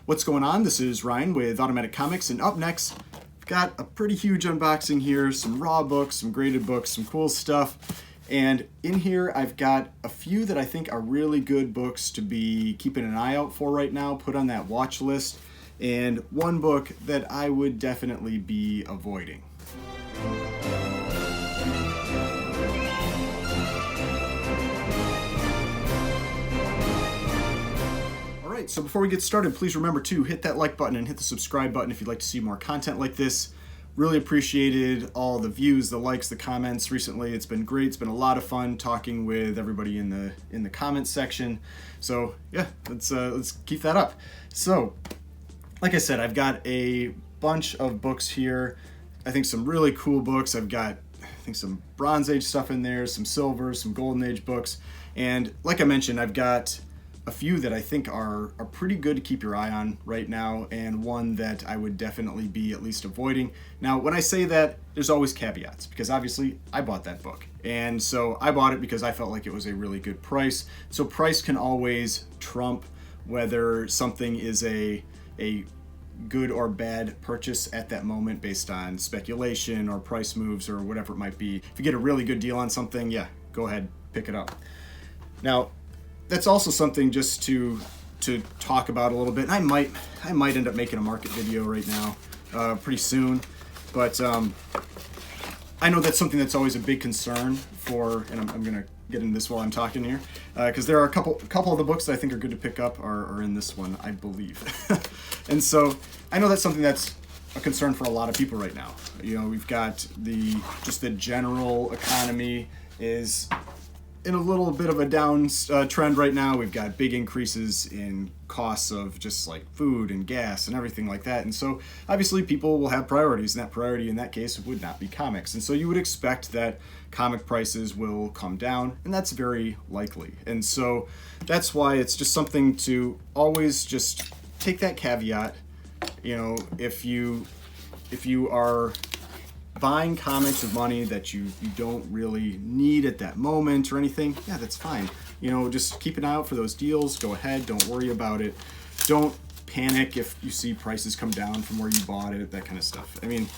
What's going on? This is Ryan with Automatic Comics, and up next, I've got a pretty huge unboxing here, some raw books, some graded books, some cool stuff. And in here, I've got a few that I think are really good books to be keeping an eye out for right now, put on that watch list, and one book that I would definitely be avoiding. Alright, so before we get started, please remember to hit that like button and hit the subscribe button if you'd like to see more content like this. Really appreciated all the views, the likes, the comments recently. It's been great. It's been a lot of fun talking with everybody in the comments section. So yeah, let's keep that up. So, like I said, I've got a bunch of books here. I think some really cool books. I've got, I think, some Bronze Age stuff in there, some Silver, some Golden Age books. And like I mentioned, I've got a few that I think are pretty good to keep your eye on right now, and one that I would definitely be at least avoiding. Now, when I say that, there's always caveats, because obviously I bought that book. And so I bought it because I felt like it was a really good price. So price can always trump whether something is a good or bad purchase at that moment based on speculation or price moves or whatever it might be. If you get a really good deal on something, yeah, go ahead, pick it up. Now, that's also something just to talk about a little bit. And I might end up making a market video right now, pretty soon. But I know that's something that's always a big concern for, and I'm gonna get into this while I'm talking here, because there are a couple of the books that I think are good to pick up are in this one, I believe. And so I know that's something that's a concern for a lot of people right now. You know, we've got the general economy is in a little bit of a down trend right now. We've got big increases in costs of just like food and gas and everything like that. And so obviously people will have priorities, and that priority in that case would not be comics. And so you would expect that comic prices will come down, and that's very likely. And so that's why it's just something to always just take that caveat. You know, if you are buying comics with money that you don't really need at that moment or anything, yeah, that's fine. You know, just keep an eye out for those deals. Go ahead, don't worry about it. Don't panic if you see prices come down from where you bought it, that kind of stuff. I mean,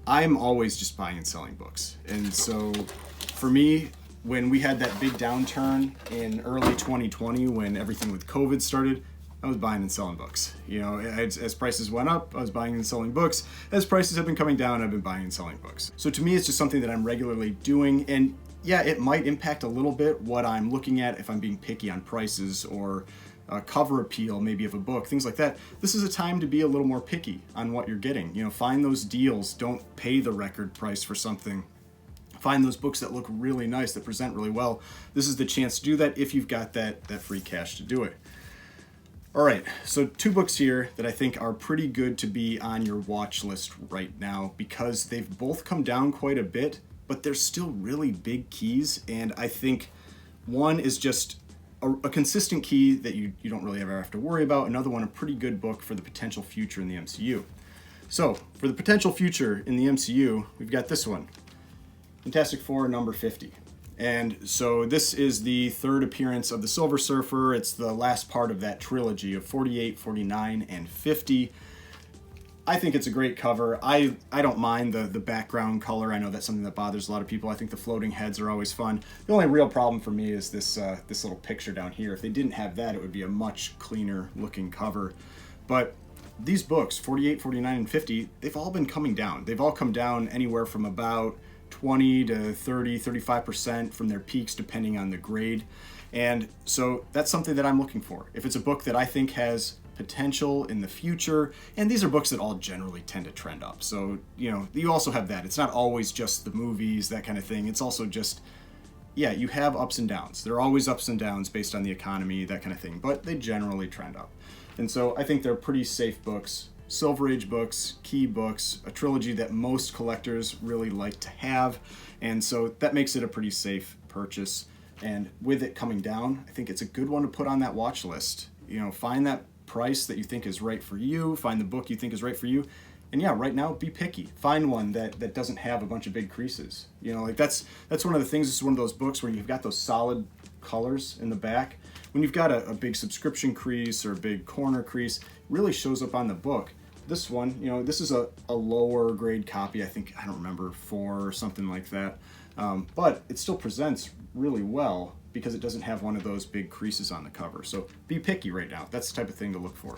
I'm always just buying and selling books. And so for me, when we had that big downturn in early 2020, when everything with COVID started, I was buying and selling books. You know, as prices went up, I was buying and selling books. As prices have been coming down, I've been buying and selling books. So to me, it's just something that I'm regularly doing. And yeah, it might impact a little bit what I'm looking at if I'm being picky on prices or cover appeal maybe of a book, things like that. This is a time to be a little more picky on what you're getting. You know, find those deals. Don't pay the record price for something. Find those books that look really nice, that present really well. This is the chance to do that if you've got that free cash to do it. All right, so two books here that I think are pretty good to be on your watch list right now, because they've both come down quite a bit, but they're still really big keys. And I think one is just a consistent key that you don't really ever have to worry about. Another one, a pretty good book for the potential future in the MCU. So for the potential future in the MCU, we've got this one, Fantastic Four number 50. And so this is the third appearance of the Silver Surfer. It's the last part of that trilogy of 48, 49, and 50. I think it's a great cover. I don't mind the background color. I know that's something that bothers a lot of people. I think the floating heads are always fun. The only real problem for me is this little picture down here. If they didn't have that, it would be a much cleaner looking cover. But these books, 48, 49, and 50, they've all been coming down. They've all come down anywhere from about 20 to 30, 35% from their peaks, depending on the grade. And so that's something that I'm looking for. If it's a book that I think has potential in the future, and these are books that all generally tend to trend up. So, you know, you also have that. It's not always just the movies, that kind of thing. It's also just, yeah, you have ups and downs. There are always ups and downs based on the economy, that kind of thing, but they generally trend up. And so I think they're pretty safe books. Silver Age books, key books, a trilogy that most collectors really like to have. And so that makes it a pretty safe purchase. And with it coming down, I think it's a good one to put on that watch list. You know, find that price that you think is right for you, find the book you think is right for you. And yeah, right now, be picky. Find one that doesn't have a bunch of big creases. You know, like that's one of the things. This is one of those books where you've got those solid colors in the back. When you've got a big subscription crease or a big corner crease, really shows up on the book. This one, you know, this is a lower grade copy. I think, I don't remember, 4 or something like that. But it still presents really well because it doesn't have one of those big creases on the cover. So be picky right now. That's the type of thing to look for.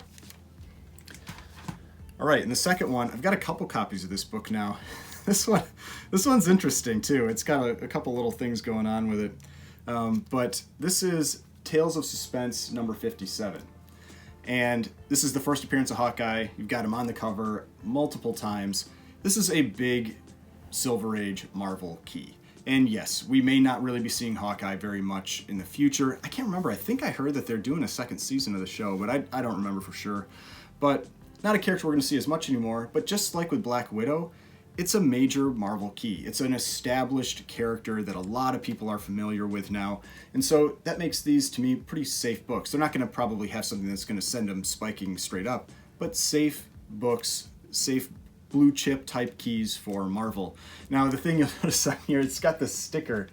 All right, and the second one, I've got a couple copies of this book now. This one's interesting too. It's got a couple little things going on with it. But this is Tales of Suspense number 57. And this is the first appearance of Hawkeye. You've got him on the cover multiple times. This is a big Silver Age Marvel key. And yes, we may not really be seeing Hawkeye very much in the future. I can't remember. I think I heard that they're doing a second season of the show, but I don't remember for sure. But not a character we're going to see as much anymore. But just like with Black Widow, it's a major Marvel key. It's an established character that a lot of people are familiar with now. And so that makes these, to me, pretty safe books. They're not going to probably have something that's going to send them spiking straight up, but safe books, safe blue chip type keys for Marvel. Now, the thing you'll notice on here, it's got this sticker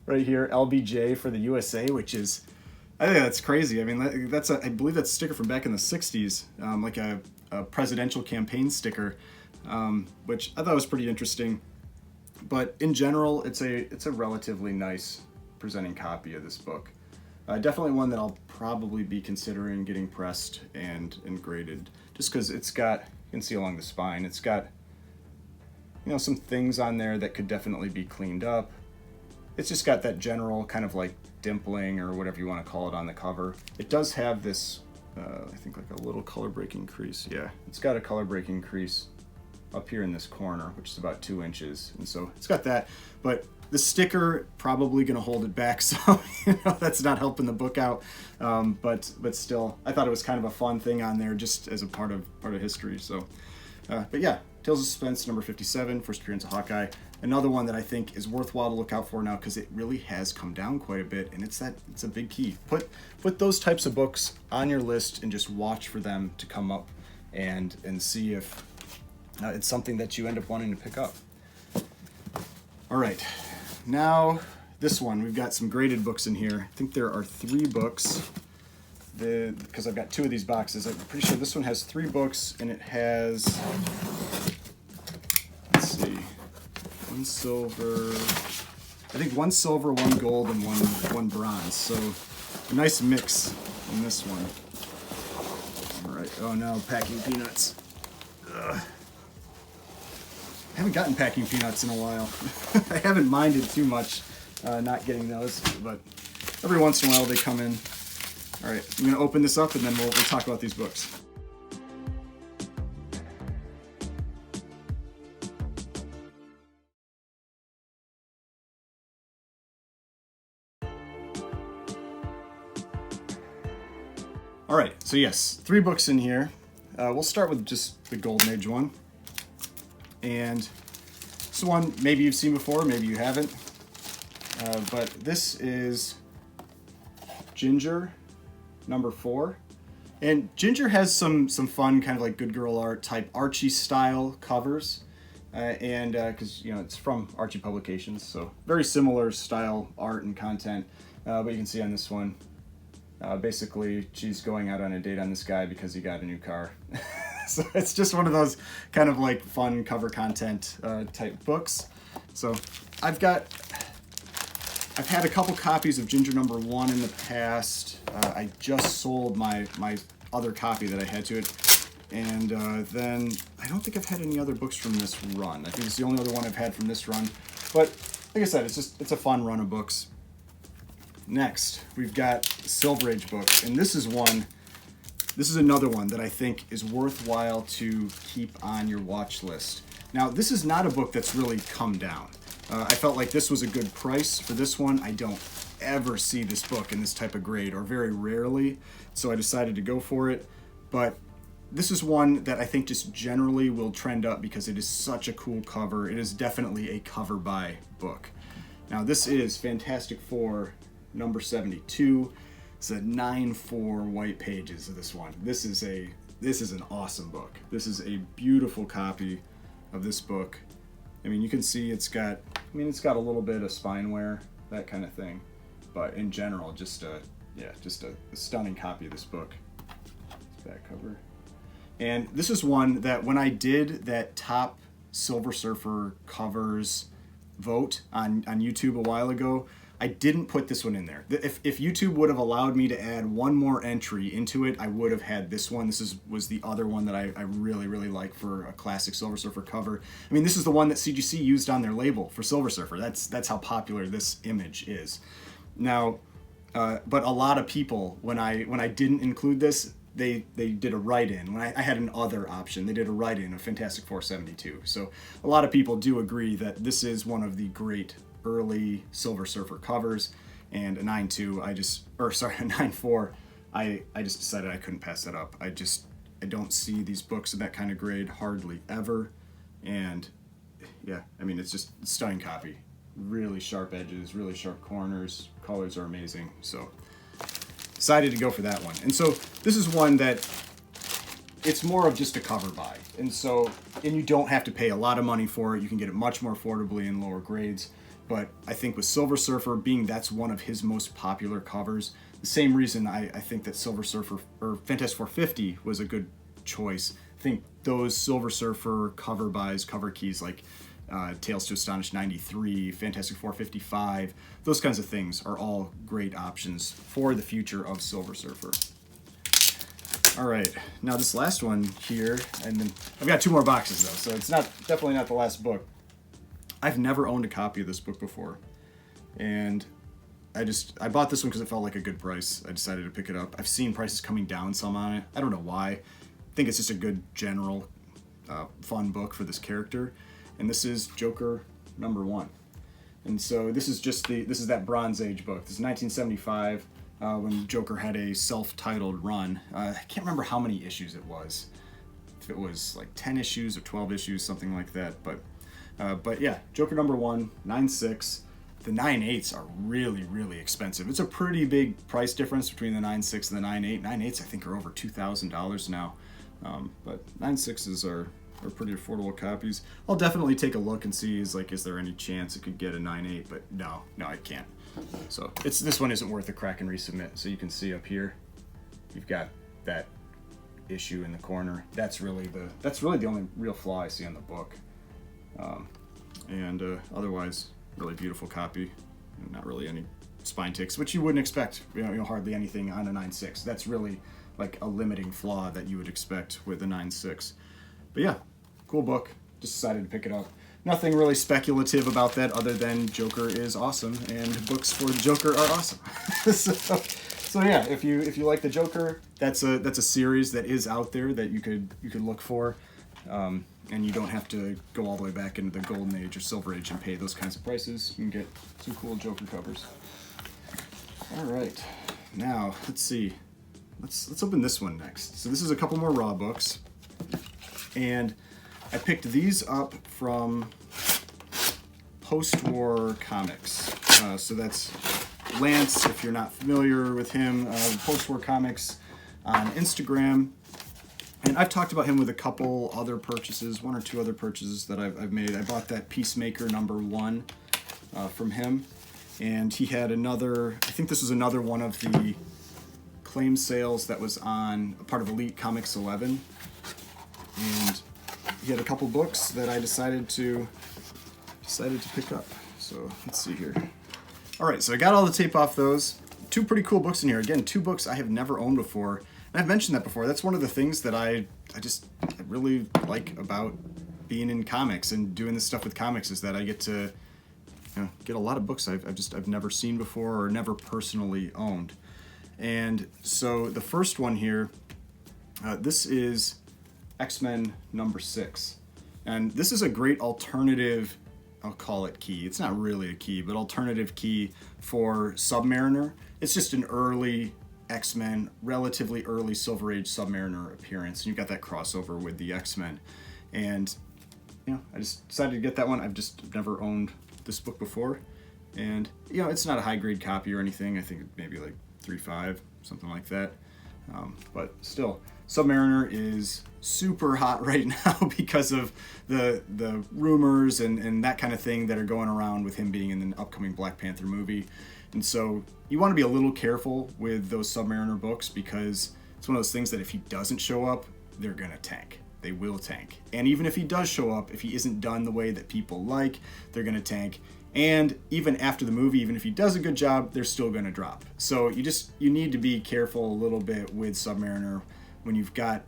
right here, LBJ for the USA, which is, I think that's crazy. I mean, I believe that's a sticker from back in the 60s, like a presidential campaign sticker. Which I thought was pretty interesting, but in general, it's a relatively nice presenting copy of this book. Definitely one that I'll probably be considering getting pressed and graded, just because it's got, you can see along the spine, it's got, you know, some things on there that could definitely be cleaned up. It's just got that general kind of like dimpling or whatever you want to call it on the cover. It does have this, I think like a little color breaking crease. Yeah, it's got a color breaking crease up here in this corner, which is about 2 inches, and so it's got that, but the sticker probably going to hold it back, so you know, that's not helping the book out, but still, I thought it was kind of a fun thing on there just as a part of history. So but yeah, Tales of Suspense number 57, first appearance of Hawkeye. Another one that I think is worthwhile to look out for now because it really has come down quite a bit, and it's a big key. Put those types of books on your list and just watch for them to come up and see if it's something that you end up wanting to pick up. All right, now this one, we've got some graded books in here. I think there are 3 books, because I've got 2 of these boxes. I'm pretty sure this one has 3 books, and it has, let's see, 1 silver, I think 1 silver, 1 gold, and one bronze. So a nice mix in this one. All right, oh no, packing peanuts. Ugh. I haven't gotten packing peanuts in a while. I haven't minded too much not getting those, but every once in a while they come in. All right, I'm gonna open this up and then we'll talk about these books. All right, so yes, 3 books in here. We'll start with just the Golden Age one. And this one, maybe you've seen before, maybe you haven't. But this is Ginger, number 4. And Ginger has some fun kind of like Good Girl Art type Archie style covers. And because, you know, it's from Archie Publications, so very similar style art and content. But you can see on this one, basically she's going out on a date on this guy because he got a new car. So it's just one of those kind of like fun cover content type books. So I've had a couple copies of Ginger number 1 in the past. I just sold my other copy that I had to it. And then I don't think I've had any other books from this run. I think it's the only other one I've had from this run. But like I said, it's a fun run of books. Next, we've got Silver Age books, and this is another one that I think is worthwhile to keep on your watch list. Now, this is not a book that's really come down. I felt like this was a good price for this one. I don't ever see this book in this type of grade, or very rarely, so I decided to go for it. But this is one that I think just generally will trend up because it is such a cool cover. It is definitely a cover buy book. Now, this is Fantastic Four number 72. It's a 9-4 white pages of this one. This is an awesome book. This is a beautiful copy of this book. I mean, you can see it's got a little bit of spine wear, that kind of thing. But in general, just a stunning copy of this book. Back cover. And this is one that when I did that top Silver Surfer covers vote on YouTube a while ago, I didn't put this one in there. If YouTube would have allowed me to add one more entry into it, I would have had this one. This was the other one that I really, really like for a classic Silver Surfer cover. I mean, this is the one that CGC used on their label for Silver Surfer. That's how popular this image is. Now, but a lot of people, when I didn't include this, they did a write-in. When I had an other option, they did a write-in of Fantastic Four 72. So a lot of people do agree that this is one of the great early Silver Surfer covers, and a 9.2 a 9.4 I just decided I couldn't pass that up. I don't see these books in that kind of grade hardly ever, and yeah, I mean, it's just a stunning copy. Really sharp edges, really sharp corners, colors are amazing, so decided to go for that one. And so this is one that it's more of just a cover buy, and you don't have to pay a lot of money for it. You can get it much more affordably in lower grades. But I think with Silver Surfer, being that's one of his most popular covers, the same reason I think that Silver Surfer or Fantastic Four 50 was a good choice. I think those Silver Surfer cover buys, cover keys like Tales to Astonish 93, Fantastic Four 55, those kinds of things are all great options for the future of Silver Surfer. All right, now this last one here, and then I've got 2 more boxes though, so it's definitely not the last book. I've never owned a copy of this book before, and I bought this one because it felt like a good price. I decided to pick it up. I've seen prices coming down some on it. I don't know why. I think it's just a good general fun book for this character, and this is Joker #1. And so this is that Bronze Age book. This is 1975 when Joker had a self-titled run. I can't remember how many issues it was. If it was like 10 issues or 12 issues, something like that, but yeah, Joker #1, 9.6. The 9.8s are really, really expensive. It's a pretty big price difference between the 9.6 and the 9.8. 9.8s I think are over $2,000 now, but 9.6s are pretty affordable copies. I'll definitely take a look and see is there any chance it could get a 9.8, but no, I can't. So this one isn't worth a crack and resubmit. So you can see up here, you've got that issue in the corner. That's really the only real flaw I see on the book. Otherwise, really beautiful copy. Not really any spine ticks, which you wouldn't expect. Hardly anything on a 9.6. That's really like a limiting flaw that you would expect with a 9.6. But yeah, cool book. Just decided to pick it up. Nothing really speculative about that, other than Joker is awesome, and books for the Joker are awesome. So yeah, if you like the Joker, that's a series that is out there that you could look for. And you don't have to go all the way back into the Golden Age or Silver Age and pay those kinds of prices. You can get some cool Joker covers. All right, now let's see. Let's open this one next. So this is a couple more Raw books, and I picked these up from Post-War Comics. So that's Lance, if you're not familiar with him, Post-War Comics on Instagram. And I've talked about him with a couple other purchases, 1 or 2 other purchases that I've made. I bought that Peacemaker #1 from him, and he had another, I think this was another one of the claim sales that was on a part of Elite Comics 11. And he had a couple books that I decided to pick up. So let's see here. All right, so I got all the tape off those. 2 pretty cool books in here. Again, 2 books I have never owned before. And I've mentioned that before. That's one of the things that I really like about being in comics and doing this stuff with comics, is that I get to get a lot of books I've never seen before or never personally owned. And so the first one here, this is X-Men #6. And this is a great alternative, I'll call it key. It's not really a key, but alternative key for Submariner. It's just an early X-Men, relatively early Silver Age Submariner appearance. And you've got that crossover with the X-Men. And, I just decided to get that one. I've never owned this book before. And, it's not a high-grade copy or anything. I think maybe like 3.5, something like that. But still, Submariner is super hot right now because of the rumors and that kind of thing that are going around with him being in an upcoming Black Panther movie. And so you want to be a little careful with those Submariner books, because it's one of those things that if he doesn't show up, they're going to tank. They will tank. And even if he does show up, if he isn't done the way that people like, they're going to tank. And even after the movie, even if he does a good job, they're still going to drop. So you need to be careful a little bit with Submariner when you've got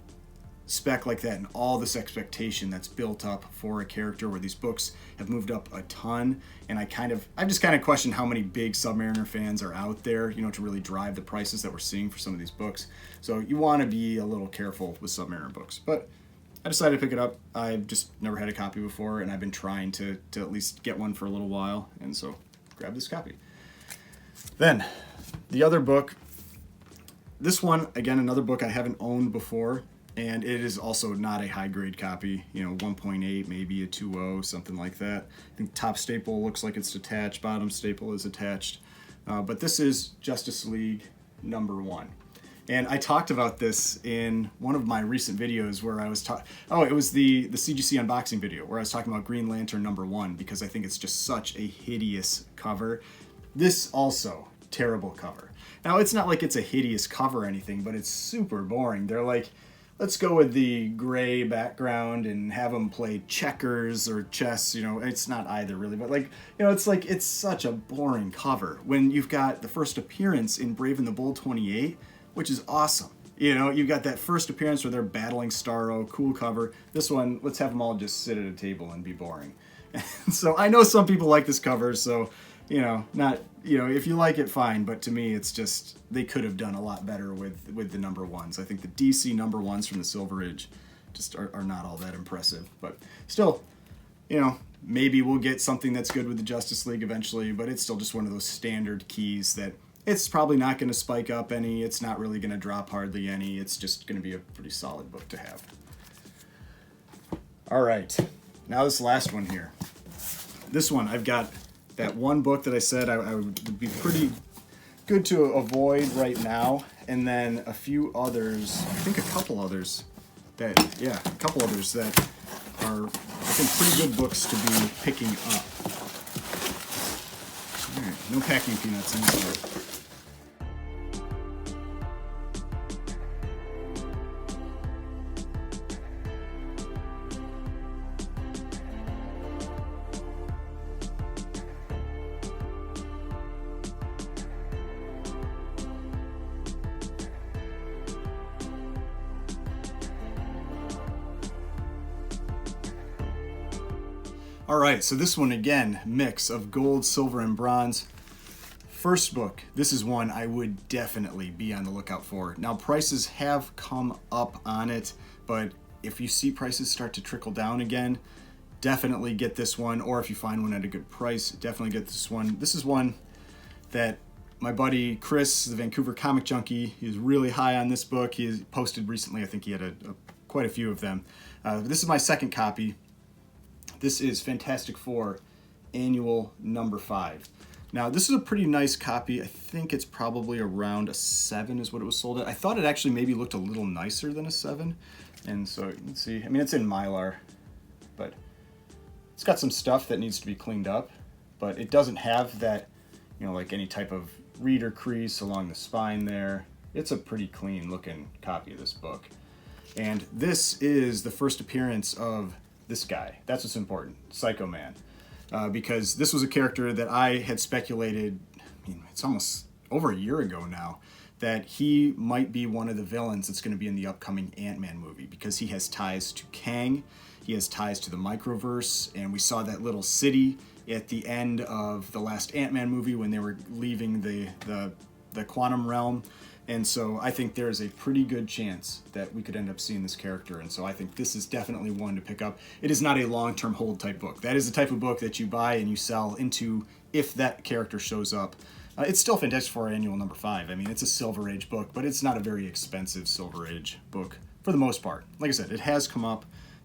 spec like that and all this expectation that's built up for a character, where these books have moved up a ton. And I've just kind of questioned how many big Submariner fans are out there, to really drive the prices that we're seeing for some of these books. So you want to be a little careful with Submariner books. But I decided to pick it up. I've just never had a copy before, and I've been trying to at least get one for a little while, and so grab this copy. Then, the other book. This one, again, another book I haven't owned before, and it is also not a high-grade copy, 1.8, maybe a 2.0, something like that. I think top staple looks like it's attached, bottom staple is attached. But this is Justice League #1. And I talked about this in one of my recent videos where I was it was the CGC unboxing video where I was talking about Green Lantern #1, because I think it's just such a hideous cover. This also, terrible cover. Now, it's not like it's a hideous cover or anything, but it's super boring. They're like, let's go with the gray background and have them play checkers or chess. It's not either really, but it's such a boring cover when you've got the first appearance in Brave and the Bold 28, which is awesome. You've got that first appearance where they're battling Starro, cool cover. This one, let's have them all just sit at a table and be boring. And so I know some people like this cover, so, if you like it, fine. But to me, it's just, they could have done a lot better with the #1s. I think the DC #1s from the Silver Age just are not all that impressive. But still, maybe we'll get something that's good with the Justice League eventually, but it's still just one of those standard keys that it's probably not going to spike up any. It's not really going to drop hardly any. It's just going to be a pretty solid book to have. All right. Now this last one here. This one, I've got that one book that I said I would be pretty good to avoid right now. And then a few others, I think a couple others that are, I think, pretty good books to be picking up. All right. No packing peanuts inside. All right, so this one again, mix of gold, silver, and bronze. First book, this is one I would definitely be on the lookout for. Now, prices have come up on it, but if you see prices start to trickle down again, definitely get this one. Or if you find one at a good price, definitely get this one. This is one that my buddy Chris, the Vancouver comic junkie, he was really high on this book. He has posted recently, I think he had quite a few of them. This is my second copy. This is Fantastic Four Annual #5. Now, this is a pretty nice copy. I think it's probably around a 7 is what it was sold at. I thought it actually maybe looked a little nicer than a 7. And so you can see, I mean, it's in Mylar, but it's got some stuff that needs to be cleaned up, but it doesn't have that, like any type of reader crease along the spine there. It's a pretty clean looking copy of this book. And this is the first appearance of this guy. That's what's important, Psycho Man. Because this was a character that I had speculated, it's almost over a year ago now, that he might be one of the villains that's going to be in the upcoming Ant-Man movie, because he has ties to Kang, he has ties to the Microverse, and we saw that little city at the end of the last Ant-Man movie when they were leaving the quantum realm. And so I think there's a pretty good chance that we could end up seeing this character. And so I think this is definitely one to pick up. It is not a long-term hold type book. That is the type of book that you buy and you sell into if that character shows up. It's still Fantastic Four Annual #5. I mean, it's a Silver Age book, but it's not a very expensive Silver Age book for the most part. Like I said, it has come up,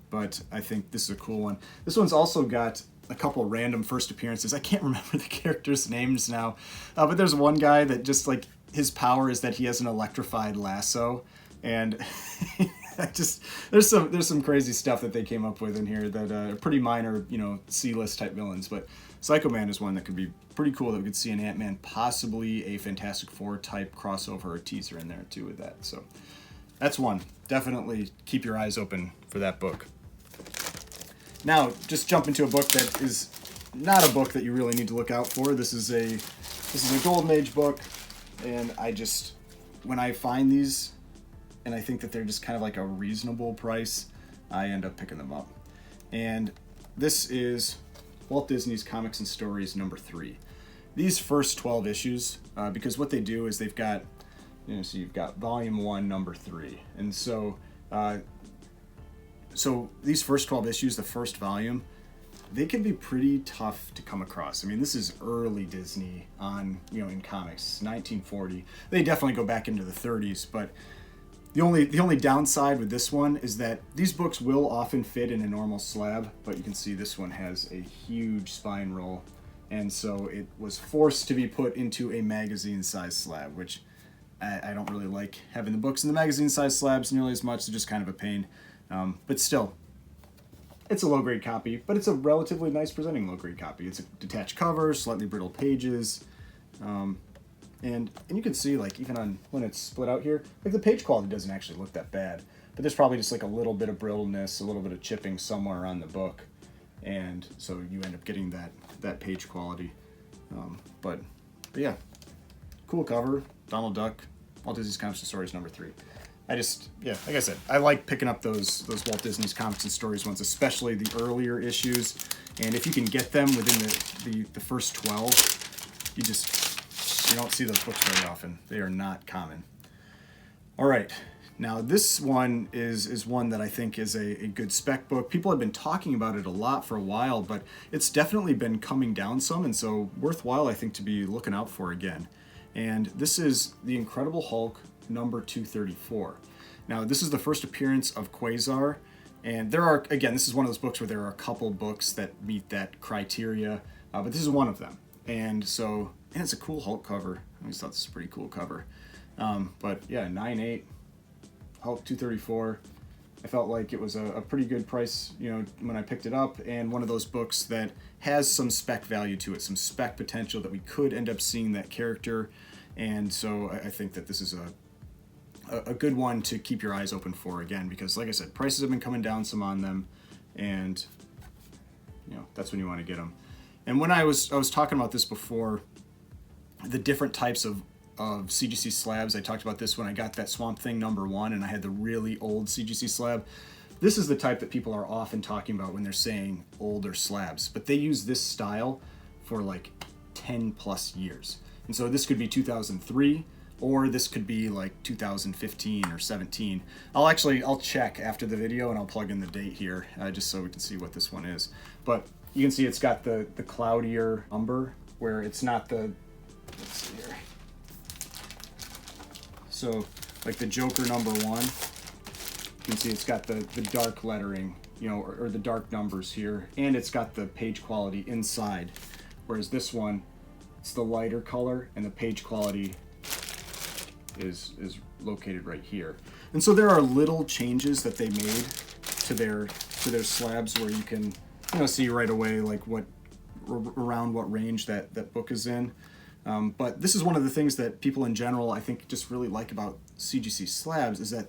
but I think this is a cool one. This one's also got a couple random first appearances. I can't remember the characters' names now, but there's one guy that just like, his power is that he has an electrified lasso, and there's some crazy stuff that they came up with in here that are pretty minor, C-list type villains. But Psycho Man is one that could be pretty cool that we could see an Ant-Man, possibly a Fantastic Four type crossover or teaser in there too with that. So that's one. definitely keep your eyes open for that book. Now, just jump into a book that is not a book that you really need to look out for. This is a Golden Age book, and when I find these, and I think that they're just kind of like a reasonable price, I end up picking them up. And this is Walt Disney's Comics and Stories number 3. These first 12 issues, because what they do is they've got, so you've got volume 1, number 3. And so these first 12 issues, the first volume, they can be pretty tough to come across. I mean, this is early Disney in comics, 1940. They definitely go back into the 30s, but the only downside with this one is that these books will often fit in a normal slab, but you can see this one has a huge spine roll, and so it was forced to be put into a magazine-size slab, which I don't really like having the books in the magazine-size slabs nearly as much. They're just kind of a pain, but still, it's a low-grade copy, but it's a relatively nice presenting low-grade copy. It's a detached cover, slightly brittle pages, and you can see, like, even on when it's split out here, like, the page quality doesn't actually look that bad, but there's probably just like a little bit of brittleness, a little bit of chipping somewhere on the book, and so you end up getting that page quality. But yeah, cool cover, Donald Duck, Walt Disney's Comics and Stories number 3. Like I said, I like picking up those Walt Disney's Comics and Stories ones, especially the earlier issues. And if you can get them within the first 12, you don't see those books very often. They are not common. All right, now this one is one that I think is a good spec book. People have been talking about it a lot for a while, but it's definitely been coming down some, and so worthwhile, I think, to be looking out for again. And this is The Incredible Hulk number 234. Now, this is the first appearance of Quasar, and this is one of those books where there are a couple books that meet that criteria, but this is one of them. And it's a cool Hulk cover. I always thought this was a pretty cool cover. But yeah, 9.8, Hulk 234. I felt like it was a pretty good price, when I picked it up, and one of those books that has some spec value to it, some spec potential that we could end up seeing that character. And so I think that this is a good one to keep your eyes open for again, because like I said, prices have been coming down some on them, and that's when you want to get them. And when I was talking about this before, the different types of CGC slabs, I talked about this when I got that Swamp Thing number 1 and I had the really old CGC slab. This is the type that people are often talking about when they're saying older slabs, but they use this style for like 10 plus years. And so this could be 2003, or this could be like 2015 or 17. I'll check after the video and I'll plug in the date here, just so we can see what this one is. But you can see it's got the cloudier umber, where it's not the, let's see here. So like the Joker number 1, you can see it's got the dark lettering, or the dark numbers here, and it's got the page quality inside. Whereas this one, it's the lighter color, and the page quality is located right here. And so there are little changes that they made to their slabs where you can see right away like around what range that book is in. But this is one of the things that people in general, I think, just really like about CGC slabs is that,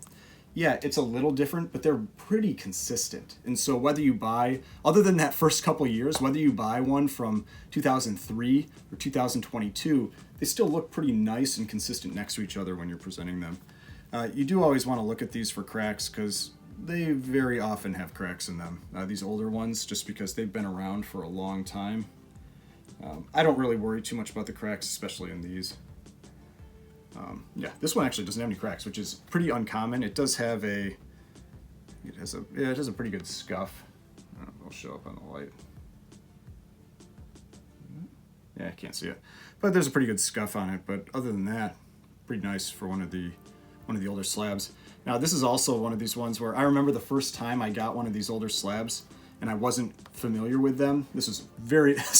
yeah, it's a little different, but they're pretty consistent. And so whether you buy, other than that first couple years, whether you buy one from 2003 or 2022, they still look pretty nice and consistent next to each other when you're presenting them. You do always want to look at these for cracks, because they very often have cracks in them. These older ones, just because they've been around for a long time. I don't really worry too much about the cracks, especially in these. Yeah, this one actually doesn't have any cracks, which is pretty uncommon. It does have it has a pretty good scuff. It'll show up on the light. Yeah, I can't see it, but there's a pretty good scuff on it. But other than that, pretty nice for one of the older slabs. Now, this is also one of these ones where I remember the first time I got one of these older slabs, and I wasn't familiar with them. This is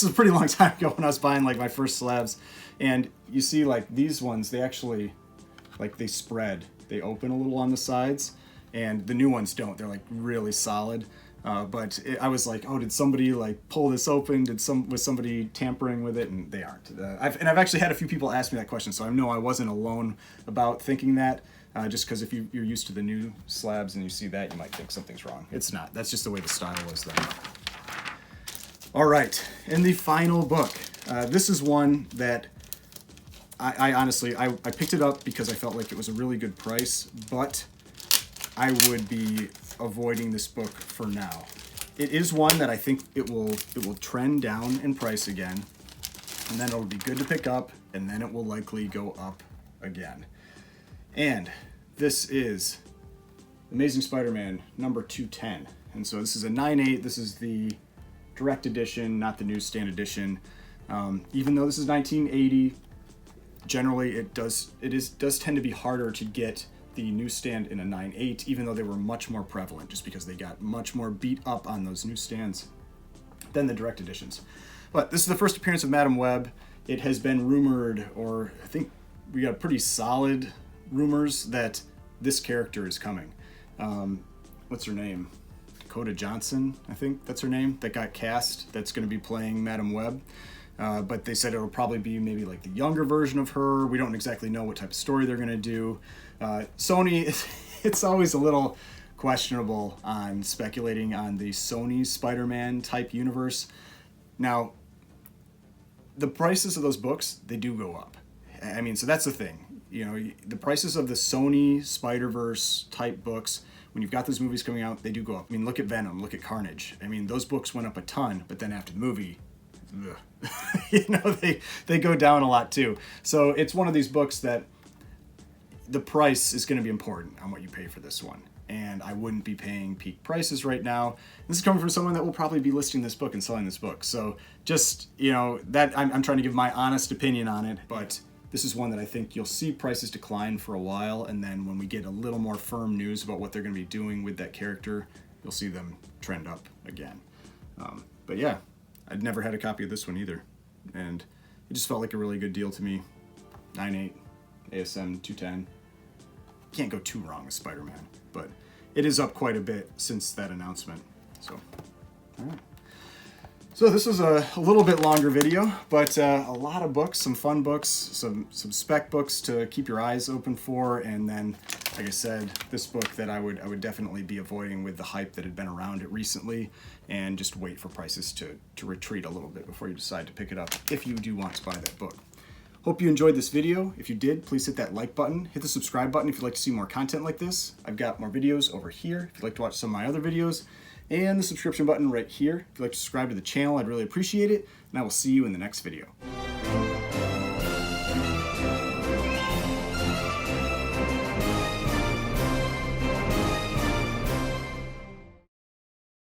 a pretty long time ago when I was buying like my first slabs. And you see like these ones, they actually, like, they spread. They open a little on the sides, and the new ones don't. They're like really solid. But I was like, oh, did somebody like pull this open? Was somebody tampering with it? And they aren't. I've actually had a few people ask me that question, so I know I wasn't alone about thinking that. just because if you're used to the new slabs and you see that, you might think something's wrong. It's not. That's just the way the style was then. All right, and the final book. This is one that I honestly, I picked it up because I felt like it was a really good price, but I would be avoiding this book for now. It is one that I think it will trend down in price again, and then it'll be good to pick up, and then it will likely go up again. And this is Amazing Spider-Man number 210. And so this is a 9/8. This is the direct edition, not the newsstand edition. Even though this is 1980, generally it does tend to be harder to get the newsstand in a 9/8, even though they were much more prevalent, just because they got much more beat up on those newsstands than the direct editions. But this is the first appearance of Madam Web. It has been rumored, or I think we got pretty solid rumors that this character is coming. What's her name? Dakota Johnson, I think that's her name, that got cast, that's going to be playing Madam Web. But they said it'll probably be maybe like the younger version of her. We don't exactly know what type of story they're going to do. Sony, it's always a little questionable on speculating on the Sony Spider-Man type universe. Now, the prices of those books, they do go up. I mean, so that's the thing. You know, the prices of the Sony Spider-Verse type books, when you've got those movies coming out, they do go up. I mean, look at Venom, look at Carnage. I mean, those books went up a ton, but then after the movie, you know, they go down a lot too. So it's one of these books that the price is going to be important on what you pay for this one. And I wouldn't be paying peak prices right now. This is coming from someone that will probably be listing this book and selling this book. So just, you know, that I'm trying to give my honest opinion on it, but this is one that I think you'll see prices decline for a while, and then when we get a little more firm news about what they're going to be doing with that character, you'll see them trend up again. But yeah, I'd never had a copy of this one either, and it just felt like a really good deal to me. 9/8, ASM 210. Can't go too wrong with Spider-Man, but it is up quite a bit since that announcement. So, all right. So this was a little bit longer video, but a lot of books, some fun books, some spec books to keep your eyes open for, and then, like I said, this book that I would definitely be avoiding with the hype that had been around it recently, and just wait for prices to retreat a little bit before you decide to pick it up if you do want to buy that book. Hope you enjoyed this video. If you did, please hit that like button. Hit the subscribe button if you'd like to see more content like this. I've got more videos over here if you'd like to watch some of my other videos. And the subscription button right here. If you'd like to subscribe to the channel, I'd really appreciate it. And I will see you in the next video.